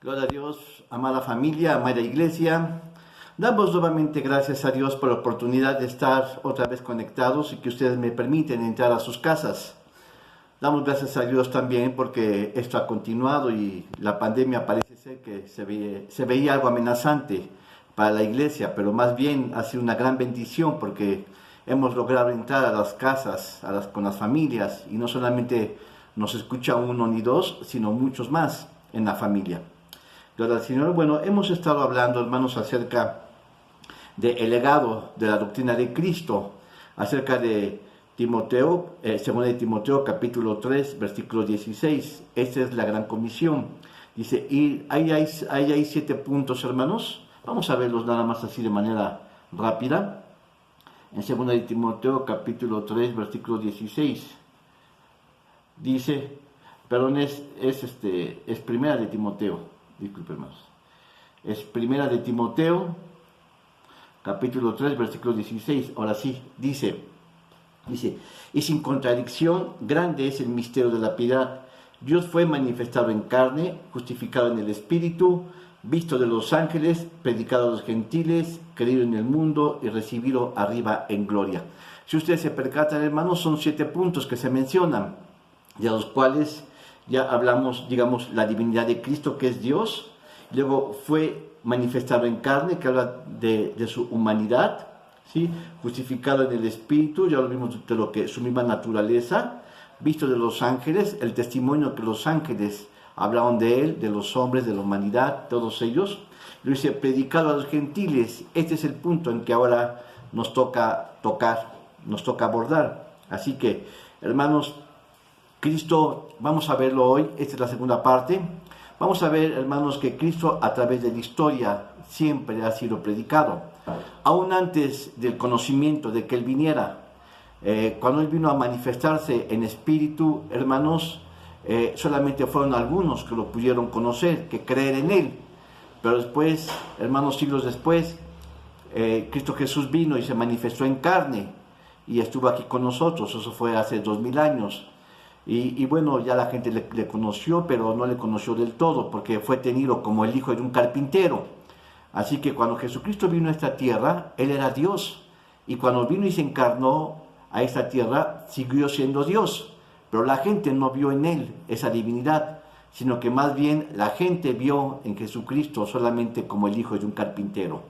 Gloria a Dios, amada familia, amada iglesia. Damos nuevamente gracias a Dios por la oportunidad de estar otra vez conectados y que ustedes me permiten entrar a sus casas. Damos gracias a Dios también porque esto ha continuado y la pandemia parece ser que se veía algo amenazante para la iglesia, pero más bien ha sido una gran bendición porque hemos logrado entrar a las casas, con las familias, y no solamente nos escucha uno ni dos, sino muchos más en la familia. Gloria al Señor. Bueno, hemos estado hablando, hermanos, acerca del legado de la doctrina de Cristo, acerca de Timoteo, 2 de Timoteo, capítulo 3, versículo 16. Esta es la gran comisión. Dice, y ahí hay 7 puntos, hermanos. Vamos a verlos nada más así de manera rápida. En 2 de Timoteo, capítulo 3, versículo 16. Dice, perdón, es primera de Timoteo. Disculpen más. Es primera de Timoteo, capítulo 3, versículo 16. Ahora sí, dice, y sin contradicción, grande es el misterio de la piedad. Dios fue manifestado en carne, justificado en el Espíritu, visto de los ángeles, predicado a los gentiles, creído en el mundo y recibido arriba en gloria. Si ustedes se percatan, hermanos, son 7 puntos que se mencionan, de los cuales ya hablamos, digamos, la divinidad de Cristo, que es Dios. Luego fue manifestado en carne, que habla de su humanidad, ¿sí? Justificado en el Espíritu, ya lo vimos de lo que su misma naturaleza, visto de los ángeles, el testimonio que los ángeles hablaron de él, de los hombres, de la humanidad, todos ellos. Lo dice, predicado a los gentiles. Este es el punto en que ahora nos toca abordar. Así que, hermanos, Cristo, vamos a verlo hoy, esta es la segunda parte. Vamos a ver, hermanos, que Cristo a través de la historia siempre ha sido predicado. Aún antes del conocimiento de que Él viniera, cuando Él vino a manifestarse en espíritu, hermanos, solamente fueron algunos que lo pudieron conocer, que creer en Él. Pero después, hermanos, siglos después, Cristo Jesús vino y se manifestó en carne y estuvo aquí con nosotros. Eso fue hace 2000 años. Y bueno, ya la gente le conoció, pero no le conoció del todo, porque fue tenido como el hijo de un carpintero. Así que cuando Jesucristo vino a esta tierra, Él era Dios. Y cuando vino y se encarnó a esta tierra, siguió siendo Dios. Pero la gente no vio en Él esa divinidad, sino que más bien la gente vio en Jesucristo solamente como el hijo de un carpintero.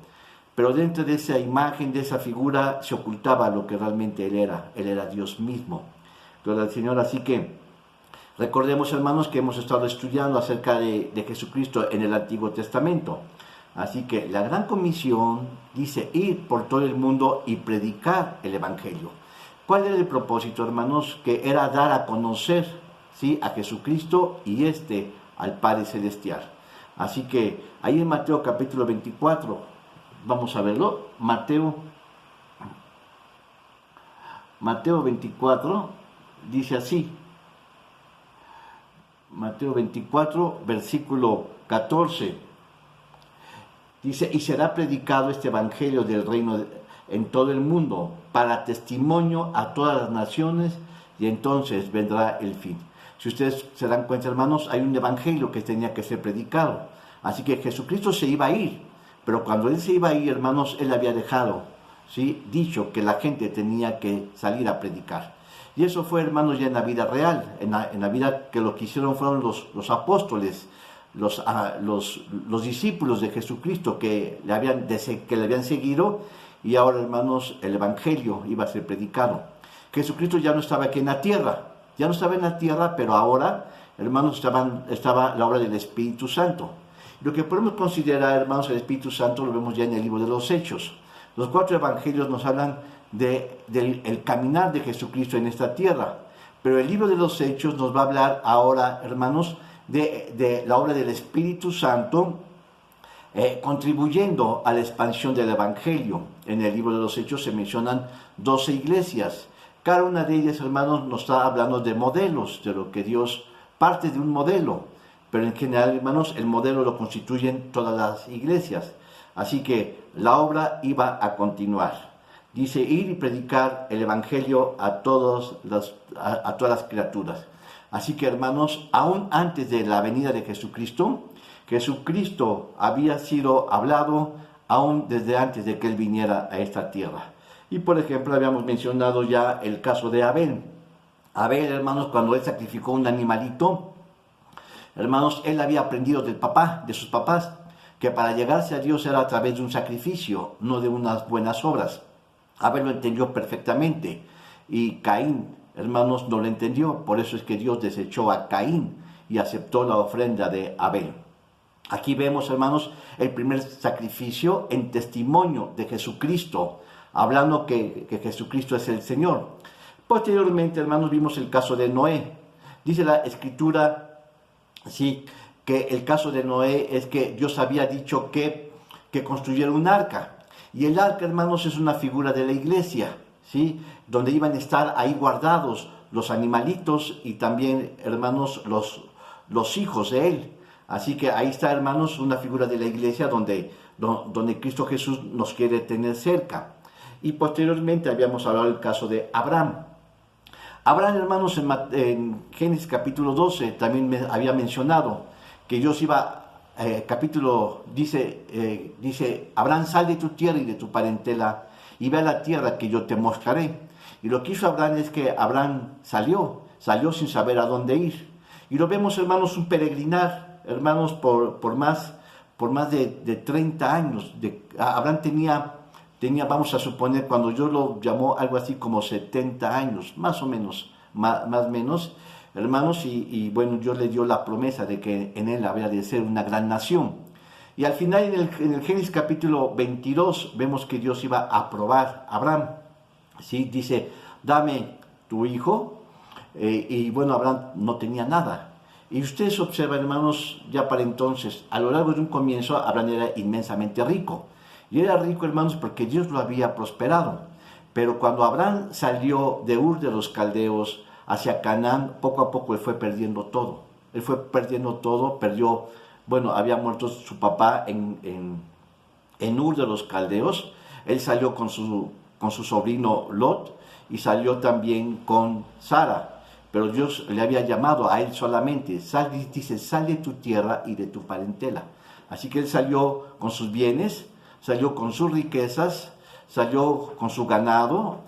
Pero dentro de esa imagen, de esa figura, se ocultaba lo que realmente Él era. Él era Dios mismo. Gloria al Señor. Así que recordemos, hermanos, que hemos estado estudiando acerca de Jesucristo en el Antiguo Testamento. Así que la gran comisión dice ir por todo el mundo y predicar el Evangelio. ¿Cuál era el propósito, hermanos? Que era dar a conocer, ¿sí?, a Jesucristo y al Padre Celestial. Así que ahí en Mateo capítulo 24, vamos a verlo. Mateo 24 dice así. Mateo 24, versículo 14. Dice, y será predicado este evangelio del reino en todo el mundo, para testimonio a todas las naciones, y entonces vendrá el fin. Si ustedes se dan cuenta, hermanos, hay un evangelio que tenía que ser predicado. Así que Jesucristo se iba a ir, pero cuando Él se iba a ir, hermanos, Él había dejado, ¿sí?, dicho que la gente tenía que salir a predicar. Y eso fue, hermanos, ya en la vida real, en la vida que lo que hicieron fueron los apóstoles, los discípulos de Jesucristo que le habían seguido, y ahora, hermanos, el Evangelio iba a ser predicado. Jesucristo ya no estaba aquí en la tierra, pero ahora, hermanos, estaba la obra del Espíritu Santo. Lo que podemos considerar, hermanos, el Espíritu Santo lo vemos ya en el libro de los Hechos. Los 4 evangelios nos hablan del caminar de Jesucristo en esta tierra, pero el libro de los Hechos nos va a hablar ahora, hermanos, de la obra del Espíritu Santo, contribuyendo a la expansión del Evangelio. En el libro de los Hechos se mencionan 12 iglesias. Cada una de ellas, hermanos, nos está hablando de modelos, de lo que Dios parte de un modelo, pero en general, hermanos, el modelo lo constituyen todas las iglesias. Así que la obra iba a continuar. Dice, ir y predicar el Evangelio a todas las criaturas. Así que, hermanos, aún antes de la venida de Jesucristo, Jesucristo había sido hablado aún desde antes de que Él viniera a esta tierra. Y, por ejemplo, habíamos mencionado ya el caso de Abel. Abel, hermanos, cuando él sacrificó un animalito, hermanos, él había aprendido del papá, de sus papás, que para llegarse a Dios era a través de un sacrificio, no de unas buenas obras. Abel lo entendió perfectamente y Caín, hermanos, no lo entendió. Por eso es que Dios desechó a Caín y aceptó la ofrenda de Abel. Aquí vemos, hermanos, el primer sacrificio en testimonio de Jesucristo, hablando que Jesucristo es el Señor. Posteriormente, hermanos, vimos el caso de Noé. Dice la Escritura, sí, que el caso de Noé es que Dios había dicho que construyera un arca. Y el arca, hermanos, es una figura de la iglesia, ¿sí? Donde iban a estar ahí guardados los animalitos y también, hermanos, los hijos de él. Así que ahí está, hermanos, una figura de la iglesia donde Cristo Jesús nos quiere tener cerca. Y posteriormente habíamos hablado del caso de Abraham. Abraham, hermanos, en Génesis capítulo 12 también me había mencionado que Dios iba, dice, Abraham, sal de tu tierra y de tu parentela y ve a la tierra que yo te mostraré. Y lo que hizo Abraham es que Abraham salió sin saber a dónde ir. Y lo vemos, hermanos, un peregrinar, hermanos, por más de 30 años. Abraham tenía, vamos a suponer, cuando Dios lo llamó, algo así como 70 años, más o menos, más menos, hermanos, y bueno, Dios le dio la promesa de que en él había de ser una gran nación. Y al final, en el Génesis capítulo 22, vemos que Dios iba a probar a Abraham. ¿Sí? Dice, dame tu hijo, y bueno, Abraham no tenía nada. Y ustedes observan, hermanos, ya para entonces, a lo largo de un comienzo, Abraham era inmensamente rico. Y era rico, hermanos, porque Dios lo había prosperado. Pero cuando Abraham salió de Ur de los Caldeos hacia Canaán, poco a poco él fue perdiendo todo. Él fue perdiendo todo, había muerto su papá en Ur de los Caldeos. Él salió con su sobrino Lot y salió también con Sara. Pero Dios le había llamado a él solamente, sal de tu tierra y de tu parentela. Así que él salió con sus bienes, salió con sus riquezas, salió con su ganado,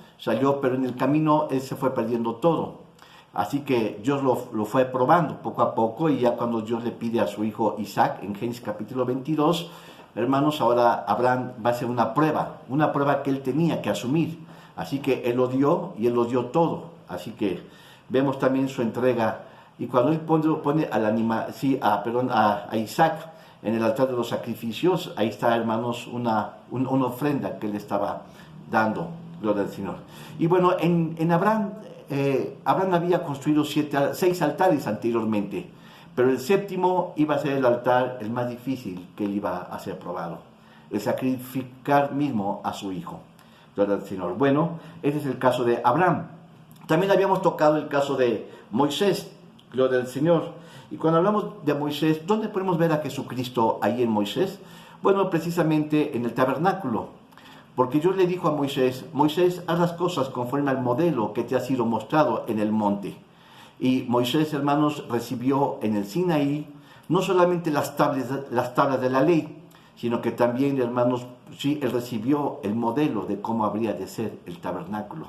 pero en el camino él se fue perdiendo todo. Así que Dios lo fue probando poco a poco, y ya cuando Dios le pide a su hijo Isaac, en Génesis capítulo 22, hermanos, ahora Abraham va a hacer una prueba que él tenía que asumir. Así que él lo dio, y él lo dio todo. Así que vemos también su entrega, y cuando él pone a Isaac en el altar de los sacrificios, ahí está, hermanos, una ofrenda que él estaba dando, gloria al Señor. Y bueno, en Abraham había construido 6 altares anteriormente, pero el séptimo iba a ser el altar el más difícil que él iba a ser probado, el sacrificar mismo a su hijo, gloria al Señor. Bueno, ese es el caso de Abraham. También habíamos tocado el caso de Moisés, gloria al Señor. Y cuando hablamos de Moisés, ¿dónde podemos ver a Jesucristo ahí en Moisés? Bueno, precisamente en el tabernáculo. Porque Dios le dijo a Moisés, haz las cosas conforme al modelo que te ha sido mostrado en el monte. Y Moisés, hermanos, recibió en el Sinaí no solamente las tablas de la ley, sino que también, hermanos, sí, él recibió el modelo de cómo habría de ser el tabernáculo.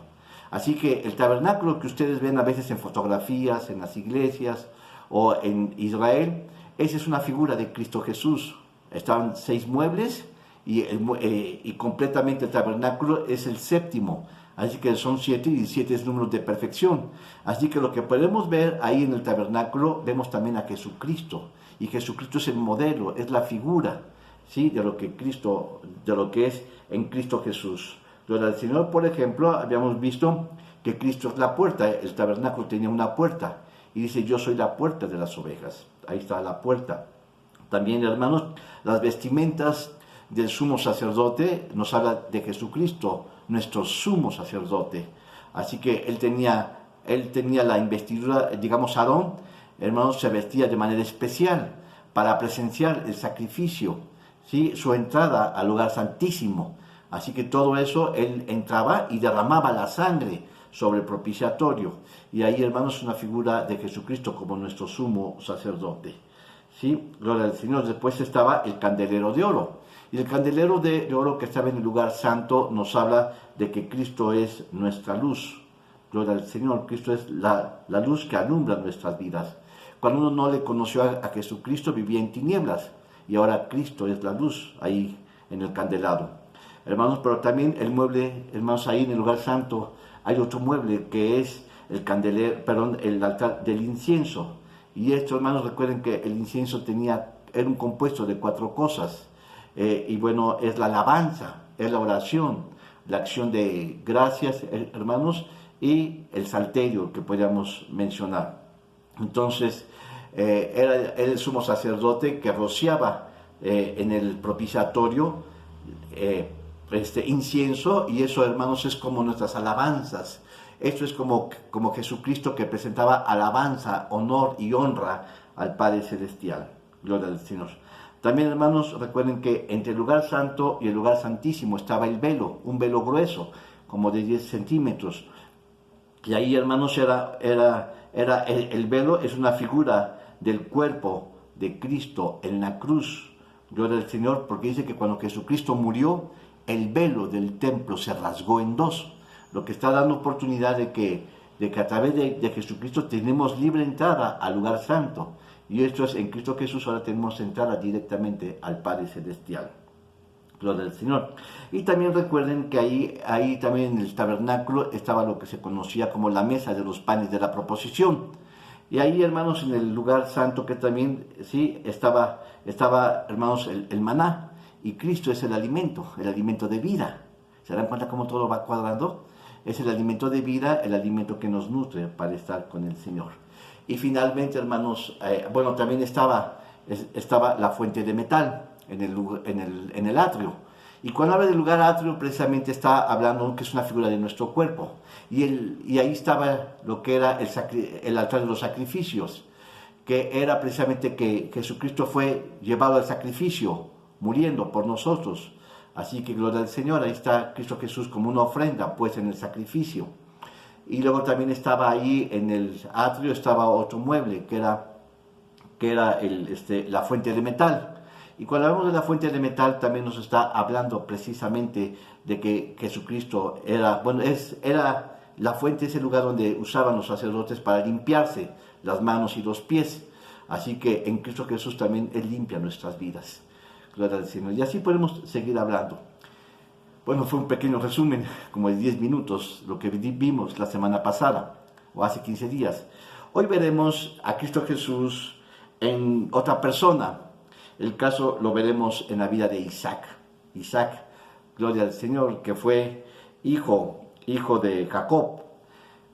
Así que el tabernáculo que ustedes ven a veces en fotografías, en las iglesias o en Israel, esa es una figura de Cristo Jesús. Estaban 6 muebles y completamente el tabernáculo es el séptimo. Así que son 7 y 7 es número de perfección. Así que lo que podemos ver ahí en el tabernáculo, vemos también a Jesucristo. Y Jesucristo es el modelo, es la figura, ¿sí? de lo que es en Cristo Jesús. Gloria al Señor. Por ejemplo, habíamos visto que Cristo es la puerta, el tabernáculo tenía una puerta, y dice, yo soy la puerta de las ovejas. Ahí está la puerta. También, hermanos, las vestimentas del sumo sacerdote nos habla de Jesucristo, nuestro sumo sacerdote. Así que él tenía la investidura, digamos, Aarón, hermanos, se vestía de manera especial para presenciar el sacrificio, ¿sí? Su entrada al lugar santísimo. Así que todo eso, él entraba y derramaba la sangre sobre el propiciatorio. Y ahí, hermanos, una figura de Jesucristo como nuestro sumo sacerdote. ¿Sí? Gloria al Señor. Después estaba el candelero de oro. Y el candelero de oro que estaba en el lugar santo nos habla de que Cristo es nuestra luz. Gloria al Señor. Cristo es la luz que alumbra nuestras vidas. Cuando uno no le conoció a Jesucristo, vivía en tinieblas. Y ahora Cristo es la luz ahí en el candelado. Hermanos, pero también el mueble, hermanos, ahí en el lugar santo hay otro mueble que es el candelero, perdón, el altar del incienso. Y esto, hermanos, recuerden que el incienso era un compuesto de 4 cosas. Y bueno, es la alabanza, es la oración, la acción de gracias, hermanos, y el salterio que podríamos mencionar. Entonces, era el sumo sacerdote que rociaba en el propiciatorio incienso, y eso, hermanos, es como nuestras alabanzas. Esto es como Jesucristo, que presentaba alabanza, honor y honra al Padre Celestial. Gloria al Señor. También, hermanos, recuerden que entre el lugar santo y el lugar santísimo estaba el velo, un velo grueso, como de 10 centímetros. Y ahí, hermanos, el velo es una figura del cuerpo de Cristo en la cruz. Gloria al Señor, porque dice que cuando Jesucristo murió, el velo del templo se rasgó en 2. Lo que está dando oportunidad de que a través de Jesucristo tenemos libre entrada al lugar santo. Y esto es, en Cristo Jesús ahora tenemos entrada directamente al Padre Celestial. Gloria al Señor. Y también recuerden que ahí también en el tabernáculo estaba lo que se conocía como la mesa de los panes de la proposición. Y ahí, hermanos, en el lugar santo que también, sí, estaba hermanos, el maná. Y Cristo es el alimento de vida. ¿Se dan cuenta cómo todo va cuadrando? Es el alimento de vida, el alimento que nos nutre para estar con el Señor. Y finalmente, hermanos, también estaba la fuente de metal en el atrio. Y cuando habla del lugar atrio, precisamente está hablando que es una figura de nuestro cuerpo. Y ahí estaba lo que era el altar de los sacrificios, que era precisamente que Jesucristo fue llevado al sacrificio, muriendo por nosotros. Así que gloria al Señor, ahí está Cristo Jesús como una ofrenda, pues, en el sacrificio. Y luego también estaba ahí en el atrio, estaba otro mueble, que era la fuente de metal. Y cuando hablamos de la fuente de metal, también nos está hablando precisamente de que Jesucristo era la fuente, ese lugar donde usaban los sacerdotes para limpiarse las manos y los pies. Así que en Cristo Jesús también Él limpia nuestras vidas. Gloria al Señor. Y así podemos seguir hablando. Bueno, fue un pequeño resumen, como de 10 minutos, lo que vimos la semana pasada, o hace 15 días. Hoy veremos a Cristo Jesús en otra persona. El caso lo veremos en la vida de Isaac. Isaac, gloria al Señor, que fue hijo de Jacob.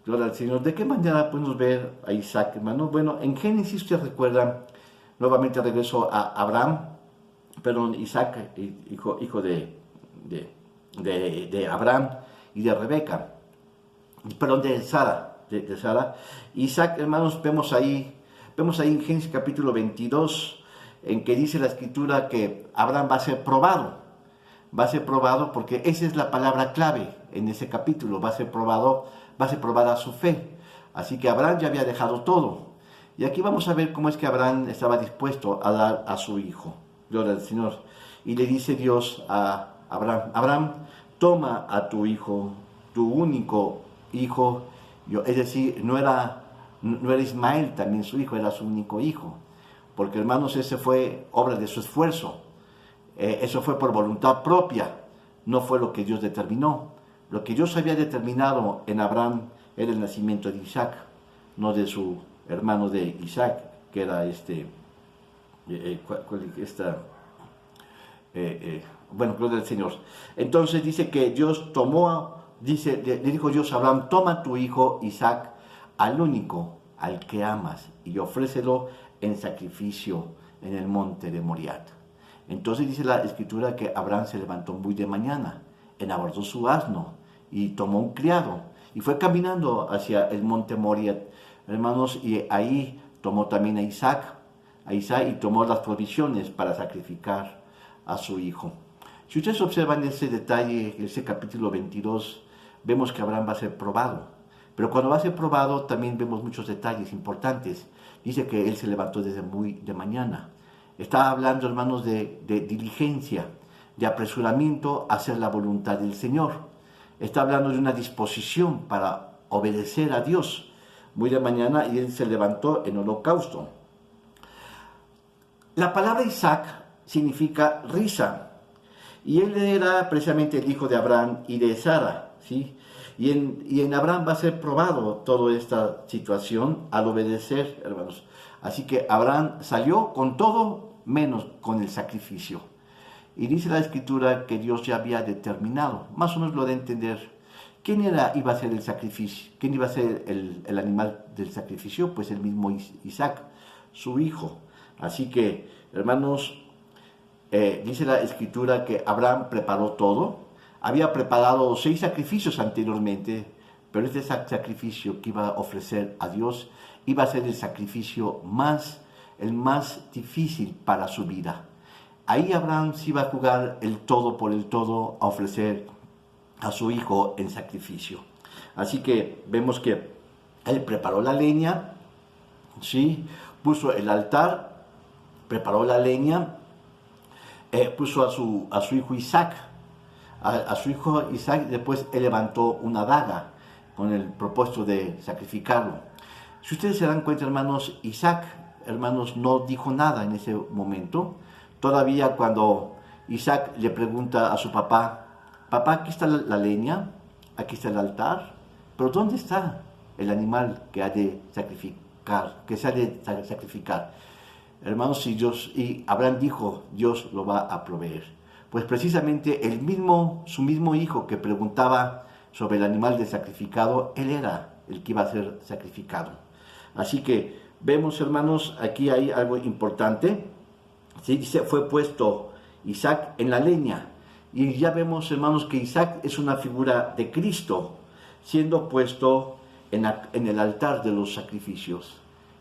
Gloria al Señor. ¿De qué manera podemos ver a Isaac, hermano? Bueno, en Génesis, ustedes recuerdan, nuevamente regreso a Isaac, hijo de Abraham y de Rebeca, de Sara. Isaac, hermanos, vemos ahí en Génesis capítulo 22, en que dice la escritura que Abraham va a ser probado porque esa es la palabra clave en ese capítulo, va a ser probada su fe. Así que Abraham ya había dejado todo. Y aquí vamos a ver cómo es que Abraham estaba dispuesto a dar a su hijo. Gloria al Señor. Y le dice Dios a Abraham, toma a tu hijo, tu único hijo. Es decir, no era Ismael también su hijo, era su único hijo. Porque, hermanos, ese fue obra de su esfuerzo. Eso fue por voluntad propia. No fue lo que Dios determinó. Lo que Dios había determinado en Abraham era el nacimiento de Isaac, no de su hermano de Isaac, que era gloria al Señor. Entonces dice que Dios le dijo Dios a Abraham, toma tu hijo Isaac, al único, al que amas, y ofrécelo en sacrificio en el monte de Moriah. Entonces dice la escritura que Abraham se levantó muy de mañana, enabordó su asno y tomó un criado y fue caminando hacia el monte Moriah, hermanos, y ahí tomó también a Isaac y tomó las provisiones para sacrificar a su hijo. Si ustedes observan ese detalle, ese capítulo 22, vemos que Abraham va a ser probado. Pero cuando va a ser probado también vemos muchos detalles importantes. Dice que él se levantó desde muy de mañana. Está hablando, hermanos, de diligencia, de apresuramiento a hacer la voluntad del Señor. Está hablando de una disposición para obedecer a Dios. Muy de mañana y él se levantó en holocausto. La palabra Isaac significa risa. Y él era precisamente el hijo de Abraham y de Sara, ¿sí? Y en Abraham va a ser probado toda esta situación al obedecer, hermanos. Así que Abraham salió con todo menos con el sacrificio. Y dice la Escritura que Dios ya había determinado, más o menos lo de entender, quién iba a ser el sacrificio, quién iba a ser el animal del sacrificio, pues el mismo Isaac, su hijo. Así que, hermanos, dice la Escritura que Abraham preparó todo. Había preparado 6 sacrificios anteriormente, pero este sacrificio que iba a ofrecer a Dios iba a ser el sacrificio el más difícil para su vida. Ahí Abraham se iba a jugar el todo por el todo a ofrecer a su hijo en sacrificio. Así que vemos que él preparó la leña, ¿sí? Puso el altar, preparó la leña, puso a su hijo Isaac. A su hijo Isaac, después él levantó una daga con el propósito de sacrificarlo. Si ustedes se dan cuenta, hermanos, Isaac, hermanos, no dijo nada en ese momento. Todavía cuando Isaac le pregunta a su papá, papá, aquí está la leña, aquí está el altar, pero ¿dónde está el animal que ha de sacrificar, que se ha de sacrificar? Hermanos, y Abraham dijo, Dios lo va a proveer. Pues precisamente su mismo hijo que preguntaba sobre el animal de sacrificado, él era el que iba a ser sacrificado. Así que vemos, hermanos, aquí hay algo importante. ¿Sí? Dice, fue puesto Isaac en la leña. Y ya vemos, hermanos, que Isaac es una figura de Cristo, siendo puesto en el altar de los sacrificios.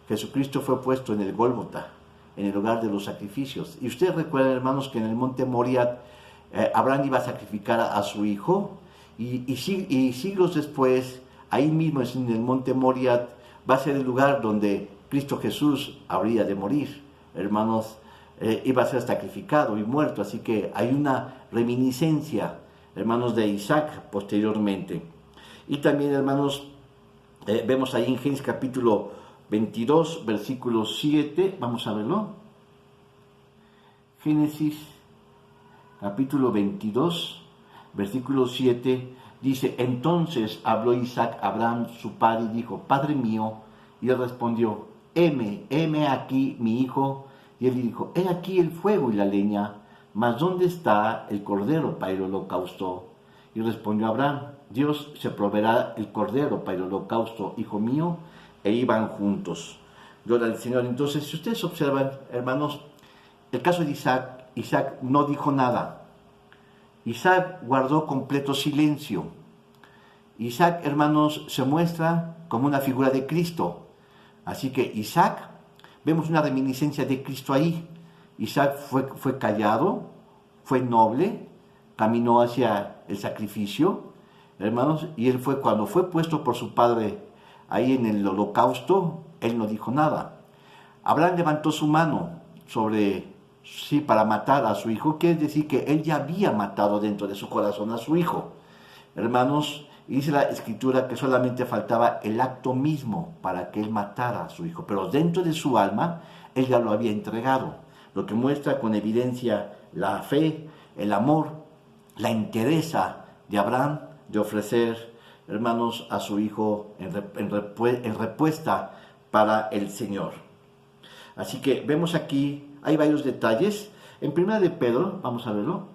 Jesucristo fue puesto en el Gólgota, en el lugar de los sacrificios. Y ustedes recuerdan, hermanos, que en el monte Moriah Abraham iba a sacrificar a su hijo, y siglos después, ahí mismo en el monte Moriah, va a ser el lugar donde Cristo Jesús habría de morir. Hermanos, iba a ser sacrificado y muerto, así que hay una reminiscencia, hermanos, de Isaac posteriormente. Y también, hermanos, vemos ahí en Génesis capítulo 22, versículo 7, vamos a verlo. Génesis capítulo 22, versículo 7, dice, entonces habló Isaac a Abraham, su padre, y dijo, Padre mío, y él respondió, heme aquí mi hijo, y él dijo, he aquí el fuego y la leña, mas ¿dónde está el cordero para el holocausto? Y respondió Abraham, Dios se proveerá el cordero para el holocausto, hijo mío, e iban juntos. Gloria al Señor. Entonces, si ustedes observan, hermanos, el caso de Isaac no dijo nada. Isaac guardó completo silencio. Isaac, hermanos, se muestra como una figura de Cristo. Así que Isaac, vemos una reminiscencia de Cristo ahí. Isaac fue callado, fue noble, caminó hacia el sacrificio, hermanos, y él cuando fue puesto por su padre ahí en el holocausto, él no dijo nada. Abraham levantó su mano para matar a su hijo, quiere decir que él ya había matado dentro de su corazón a su hijo. Hermanos, y dice la Escritura que solamente faltaba el acto mismo para que él matara a su hijo, pero dentro de su alma, él ya lo había entregado, lo que muestra con evidencia la fe, el amor, la entereza de Abraham de ofrecer, hermanos, a su hijo en respuesta para el Señor. Así que vemos aquí, hay varios detalles. En Primera de Pedro, vamos a verlo.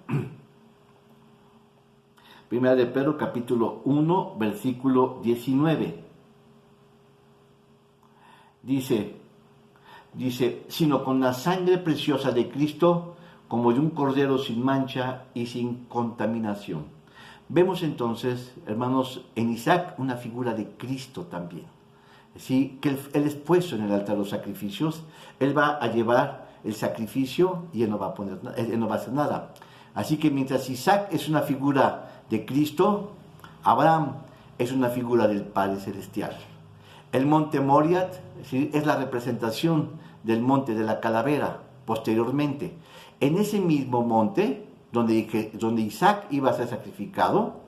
Primera de Pedro, capítulo 1, versículo 19. Dice, sino con la sangre preciosa de Cristo, como de un cordero sin mancha y sin contaminación. Vemos entonces, hermanos, en Isaac una figura de Cristo también. ¿Sí? Que él es puesto en el altar de los sacrificios, él va a llevar el sacrificio y él no va a hacer nada. Así que mientras Isaac es una figura de Cristo, Abraham es una figura del Padre Celestial. El monte Moriah, ¿sí?, es la representación del monte de la calavera, posteriormente. En ese mismo monte, donde Isaac iba a ser sacrificado,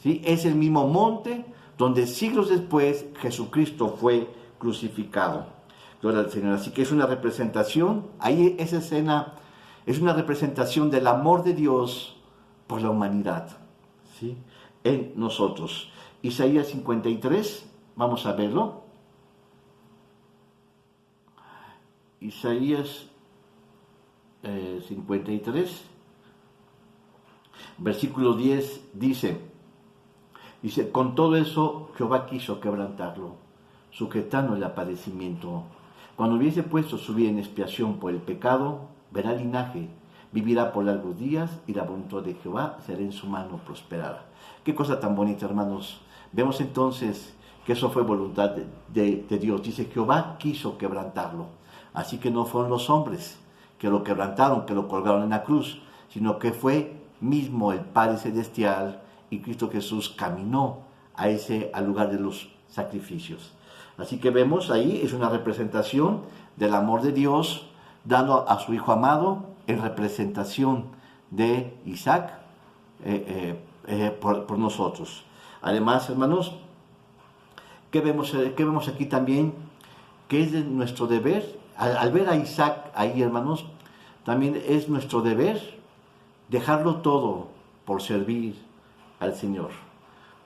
¿sí?, es el mismo monte donde siglos después Jesucristo fue crucificado. Gloria al Señor. Así que es una representación, ahí esa escena es una representación del amor de Dios por la humanidad, ¿sí?, en nosotros. Isaías 53, vamos a verlo. Isaías 53, versículo 10 dice, con todo eso Jehová quiso quebrantarlo, sujetando el padecimiento. Cuando hubiese puesto su vida en expiación por el pecado, verá linaje, vivirá por largos días, y la voluntad de Jehová será en su mano prosperada. Qué cosa tan bonita, hermanos. Vemos entonces que eso fue voluntad de Dios. Dice, Jehová quiso quebrantarlo. Así que no fueron los hombres que lo quebrantaron, que lo colgaron en la cruz, sino que fue mismo el Padre Celestial, y Cristo Jesús caminó al lugar de los sacrificios. Así que vemos ahí, es una representación del amor de Dios, dando a su Hijo amado en representación de Isaac por nosotros. Además, hermanos, ¿qué vemos aquí también? Que es de nuestro deber, al ver a Isaac ahí, hermanos, también es nuestro deber dejarlo todo por servir al Señor,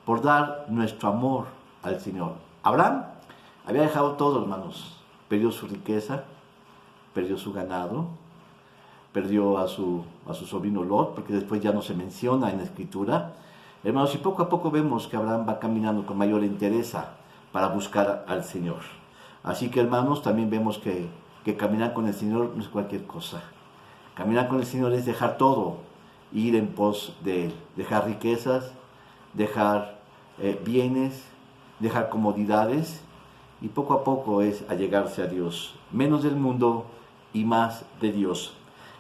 por dar nuestro amor al Señor. Abraham había dejado todo, hermanos. Perdió su riqueza, perdió su ganado, perdió a su sobrino Lot, porque después ya no se menciona en la Escritura. Hermanos, y poco a poco vemos que Abraham va caminando con mayor entereza para buscar al Señor. Así que, hermanos, también vemos que caminar con el Señor no es cualquier cosa. Caminar con el Señor es dejar todo, ir en pos de Él, dejar riquezas, dejar bienes, dejar comodidades, y poco a poco es allegarse a Dios, menos del mundo y más de Dios.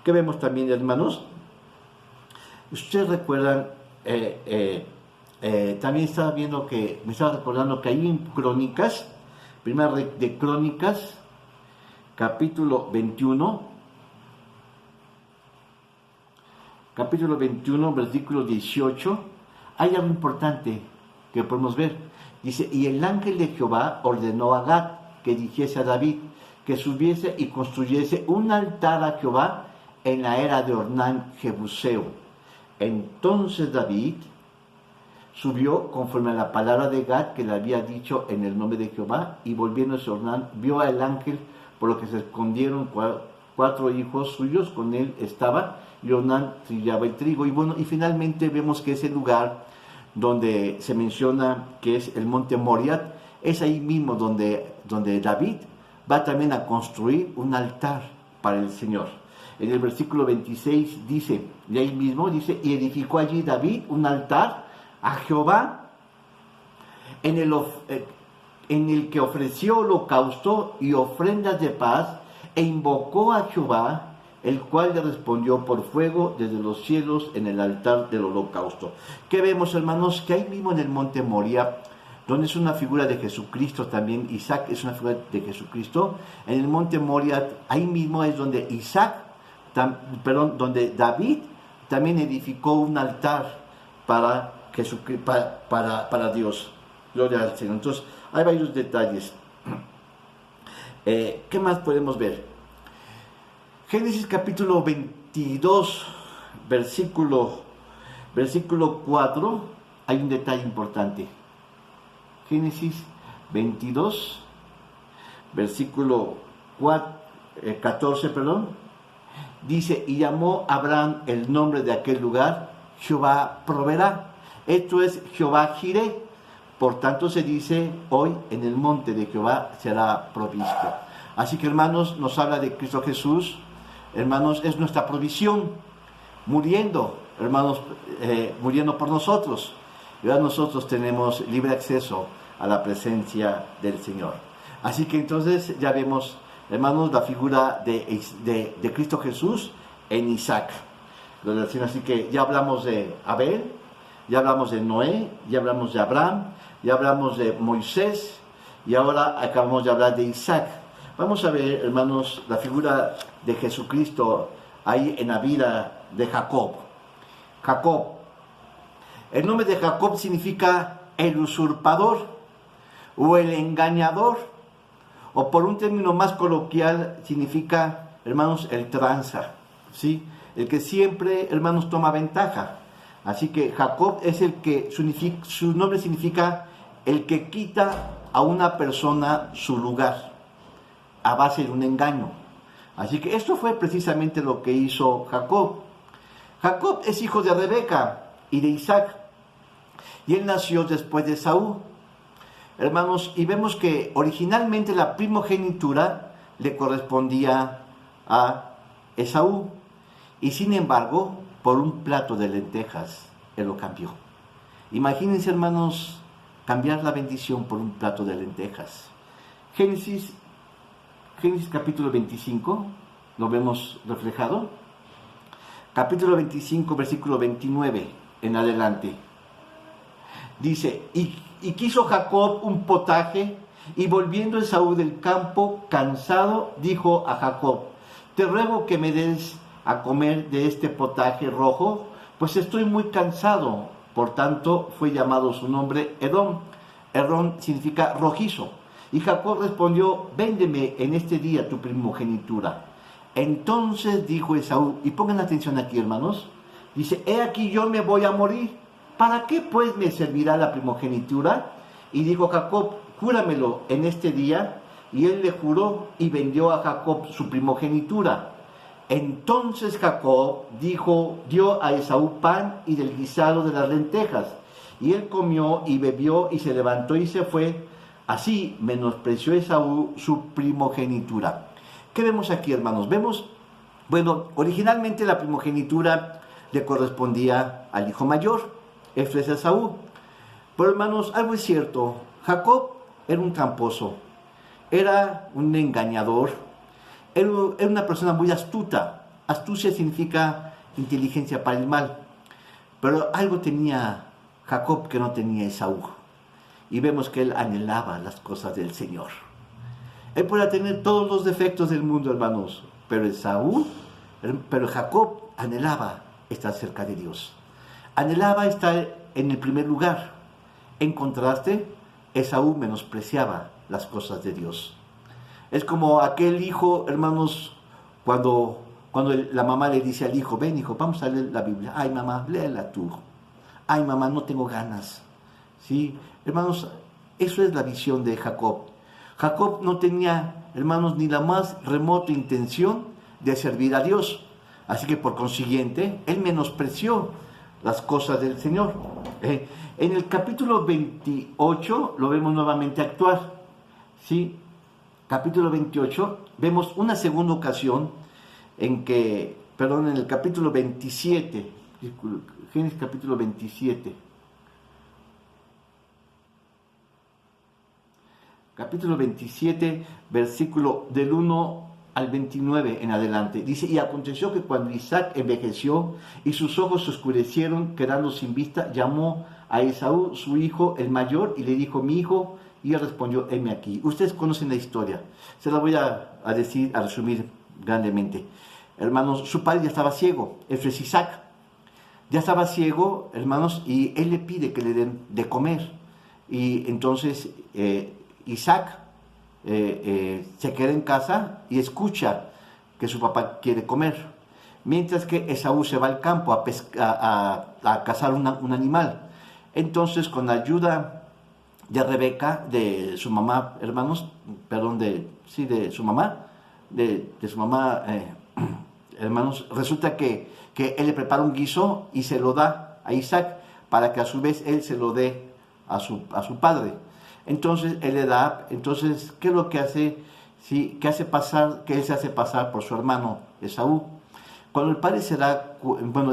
¿Qué vemos también, hermanos? Ustedes recuerdan, también me estaba recordando que ahí en Crónicas, primera de Crónicas, capítulo 21, versículo 18, hay algo importante que podemos ver. Dice, y el ángel de Jehová ordenó a Gad que dijese a David que subiese y construyese un altar a Jehová en la era de Ornán Jebuseo. Entonces David subió conforme a la palabra de Gad que le había dicho en el nombre de Jehová, y volviéndose Ornán vio al ángel, por lo que se escondieron 4 hijos suyos con él estaban, y Ornán trillaba el trigo. Y finalmente vemos que ese lugar donde se menciona que es el monte Moriah, es ahí mismo donde David va también a construir un altar para el Señor. En el versículo 26 dice, y ahí mismo dice, y edificó allí David un altar a Jehová en el que ofreció holocausto y ofrendas de paz, e invocó a Jehová, el cual le respondió por fuego desde los cielos en el altar del holocausto. ¿Qué vemos, hermanos? Que ahí mismo en el monte Moriah, donde es una figura de Jesucristo también, Isaac es una figura de Jesucristo, en el monte Moriah, ahí mismo es donde donde David también edificó un altar para Dios. Gloria al Señor. Entonces, hay varios detalles. ¿Qué más podemos ver? Génesis capítulo 22, versículo 4, hay un detalle importante. Génesis 22, versículo 14, dice, y llamó Abraham el nombre de aquel lugar, Jehová proveerá. Esto es Jehová Jireh. Por tanto se dice, hoy en el monte de Jehová será provisto. Así que, hermanos, nos habla de Cristo Jesús. Hermanos, es nuestra provisión, muriendo, hermanos, muriendo por nosotros. Y ahora nosotros tenemos libre acceso a la presencia del Señor. Así que entonces ya vemos, hermanos, la figura de Cristo Jesús en Isaac. Así que ya hablamos de Abel, Ya hablamos de Noé, ya hablamos de Abraham, ya hablamos de Moisés y ahora acabamos de hablar de Isaac. Vamos a ver, hermanos, la figura de Jesucristo ahí en la vida de Jacob. Jacob. El nombre de Jacob significa el usurpador o el engañador, o por un término más coloquial significa, hermanos, el tranza, ¿sí? El que siempre, hermanos, toma ventaja. Así que Jacob es el que, su nombre significa el que quita a una persona su lugar a base de un engaño. Así que esto fue precisamente lo que hizo Jacob. Jacob es hijo de Rebeca y de Isaac, y él nació después de Esaú. Hermanos, y vemos que originalmente la primogenitura le correspondía a Esaú, y sin embargo, por un plato de lentejas, él lo cambió. Imagínense, hermanos, cambiar la bendición por un plato de lentejas. Génesis capítulo 25, lo vemos reflejado. Capítulo 25, versículo 29 en adelante. Dice, y quiso Jacob un potaje, y volviendo Esaú del campo, cansado, dijo a Jacob, te ruego que me des a comer de este potaje rojo, pues estoy muy cansado. Por tanto, fue llamado su nombre Edom. Edom significa rojizo. Y Jacob respondió, véndeme en este día tu primogenitura. Entonces dijo Esaú, y pongan atención aquí, hermanos, dice, he aquí yo me voy a morir. ¿Para qué pues me servirá la primogenitura? Y dijo Jacob, júramelo en este día. Y él le juró y vendió a Jacob su primogenitura. Entonces Jacob dio a Esaú pan y del guisado de las lentejas. Y él comió y bebió y se levantó y se fue. Así menospreció Esaú su primogenitura. ¿Qué vemos aquí, hermanos? Originalmente la primogenitura le correspondía al hijo mayor, esto es Esaú. Pero, hermanos, algo es cierto, Jacob era un tramposo, era un engañador, era una persona muy astuta. Astucia significa inteligencia para el mal. Pero algo tenía Jacob que no tenía Esaú. Y vemos que él anhelaba las cosas del Señor. Él podía tener todos los defectos del mundo, hermanos, pero Jacob anhelaba estar cerca de Dios. Anhelaba estar en el primer lugar. En contraste, Esaú menospreciaba las cosas de Dios. Es como aquel hijo, hermanos, cuando la mamá le dice al hijo, ven hijo, vamos a leer la Biblia. Ay mamá, léela tú. Ay mamá, no tengo ganas. ¿Sí? Hermanos, eso es la visión de Jacob. Jacob no tenía, hermanos, ni la más remota intención de servir a Dios. Así que por consiguiente, él menospreció las cosas del Señor. En el capítulo 28 lo vemos nuevamente actuar. ¿Sí? Capítulo 28, vemos una segunda ocasión en el capítulo 27, Génesis capítulo 27. Capítulo 27, versículo del 1 al 29 en adelante. Dice, y aconteció que cuando Isaac envejeció y sus ojos se oscurecieron, quedando sin vista, llamó a Esaú, su hijo, el mayor, y le dijo, mi hijo, y él respondió, heme aquí. Ustedes conocen la historia, se la voy a resumir grandemente. Hermanos, su padre ya estaba ciego, eso es Isaac. Ya estaba ciego, hermanos, y él le pide que le den de comer. Y entonces Isaac se queda en casa y escucha que su papá quiere comer. Mientras que Esaú se va al campo a cazar un animal. Entonces, con la ayuda de Rebeca, de su mamá, hermanos, de su mamá, hermanos, resulta que él le prepara un guiso y se lo da a Isaac para que a su vez él se lo dé a su padre. Entonces él le da, ¿qué es lo que hace? Sí, que él se hace pasar por su hermano Esaú. Cuando el padre se da,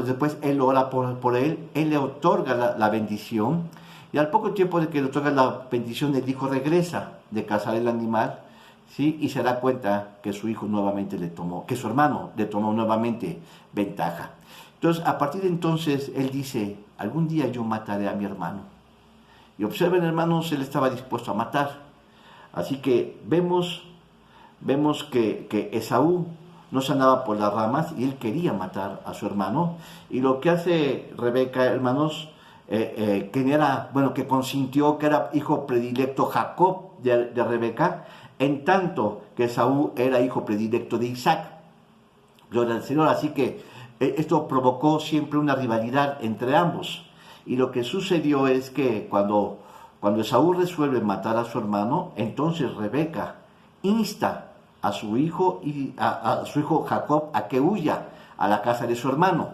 después él ora por él le otorga la bendición. Y al poco tiempo de que le otorga la bendición, el hijo regresa de cazar el animal, ¿sí? Y se da cuenta que su hijo nuevamente que su hermano le tomó nuevamente ventaja. Entonces, a partir de entonces, él dice, algún día yo mataré a mi hermano. Y observen, hermanos, él estaba dispuesto a matar. Así que vemos que Esaú no se andaba por las ramas y él quería matar a su hermano. Y lo que hace Rebeca, hermanos, que consintió, que era hijo predilecto Jacob de Rebeca, en tanto que Esaú era hijo predilecto de Isaac. Gloria al Señor. Así que esto provocó siempre una rivalidad entre ambos. Y lo que sucedió es que cuando Esaú resuelve matar a su hermano, entonces Rebeca insta a su hijo a su hijo Jacob a que huya a la casa de su hermano,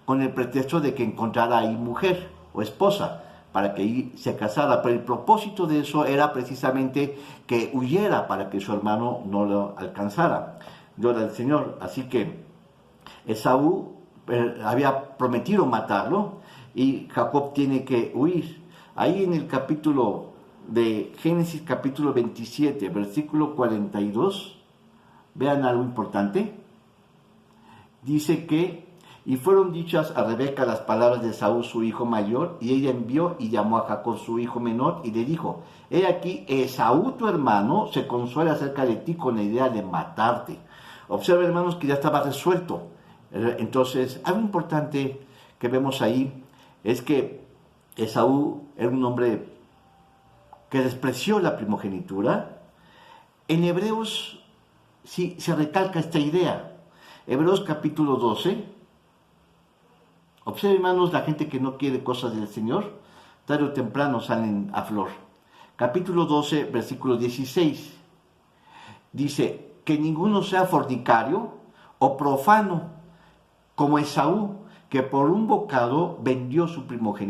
con el pretexto de que encontrara ahí mujer o esposa, para que ahí se casara. Pero el propósito de eso era precisamente que huyera para que su hermano no lo alcanzara. Gloria al Señor. Así que Esaú había prometido matarlo y Jacob tiene que huir. Ahí en el capítulo de Génesis, capítulo 27, versículo 42, vean algo importante. Dice que, y fueron dichas a Rebeca las palabras de Esaú su hijo mayor, y ella envió y llamó a Jacob su hijo menor, y le dijo, he aquí, Esaú tu hermano se consuela acerca de ti con la idea de matarte. Observen, hermanos, que ya estaba resuelto. Entonces, algo importante que vemos ahí es que Esaú era un hombre que despreció la primogenitura. En Hebreos sí se recalca esta idea. Hebreos capítulo 12. Observen, hermanos, la gente que no quiere cosas del Señor, tarde o temprano salen a flor. Capítulo 12, versículo 16. Dice, que ninguno sea fornicario o profano, como Esaú, que por un bocado vendió su primogenitura.